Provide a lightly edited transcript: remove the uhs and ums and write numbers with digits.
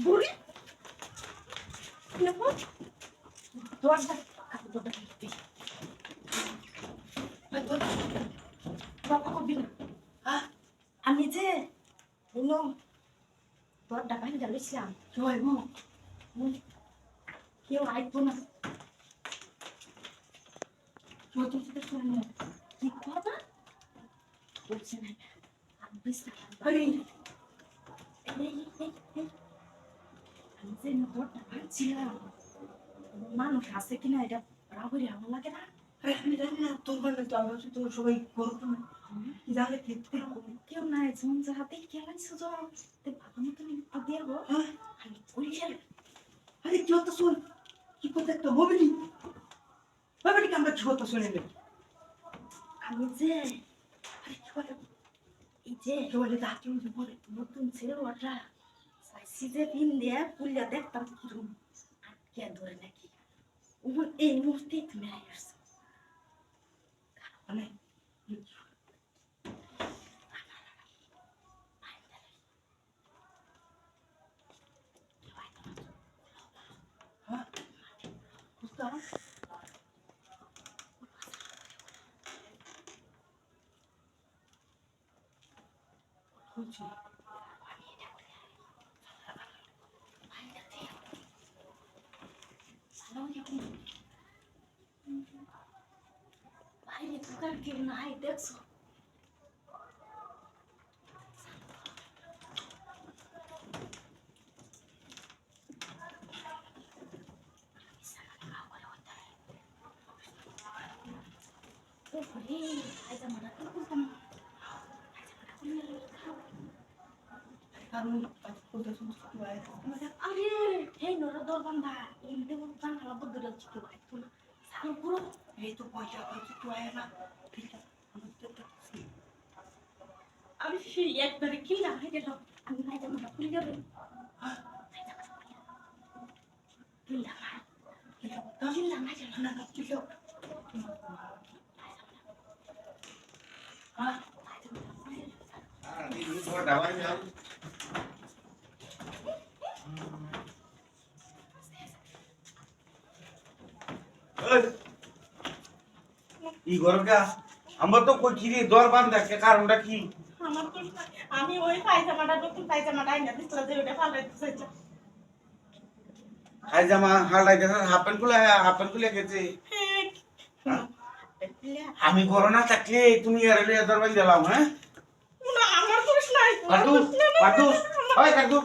বুড়ি নেবো দরজা দরজা দিতে বাবা কবি না আমি যে বলো দরজা ভাঙে গেছিলাম কেউ আইব কেউ আইব না শুনে কি কথা বলছে না আমি যে দরজা ভাঙছিলাম মানুষ আছে কিনা এটা রাবড়ি আমার লাগে না আমি জানি না তোর মানে তো আমরা তো সবাই করবো না জানে খেতে কেউ নাই যেমন যাহাতে খেলাইছো তো ভালো মতন একটু দেবো আমি করি খেলে আরে কি হতো শোন কি কথা একটা হবেনি হবেনি কি আমরা কি হতো শুনে নেব আমি যে আরে কি বলে এই যে কি বলে দাঁত বলে নতুন ছেলে ওটা চাইছি যে পিন দিয়ে পুলিয়া দেখতাম কিরম আটকে ধরে নাকি এই মুহূর্তে তুমি আসছো মানে বাইরে দোকান কেউ নাই দেখছো আরে এই নরা দরবান্ধা এমনি বলতাম খারাপ দূরে চিকে বাইতো না সাল পুরো এই তো পয়সা পাচ্ছি তো আয় না ঠিক আছে আমি সেই একবারে কি না হয়ে গেল আমি নাই জামা খুলে যাবে কিল্লা কিল্লা নাই জামা না না কি লোক ই গরমটা আমরা তো কই কি রে দর বান্ধা কে কারণটা কি আমার তো আমি ওই পায়জামাটা নতুন পায়জামাটা আইনা দিছিলাম যে ওটা ফালাইতে চাইছিলাম হাইজামা হালটাই গেছে হাফ প্যান্ট খুলে গেছে আমি করোনা থাকলে তুমি আর দর বান্ধ দিলাম হ্যাঁ না আমার দোষ নাই কাটু কাটু ওই কাটু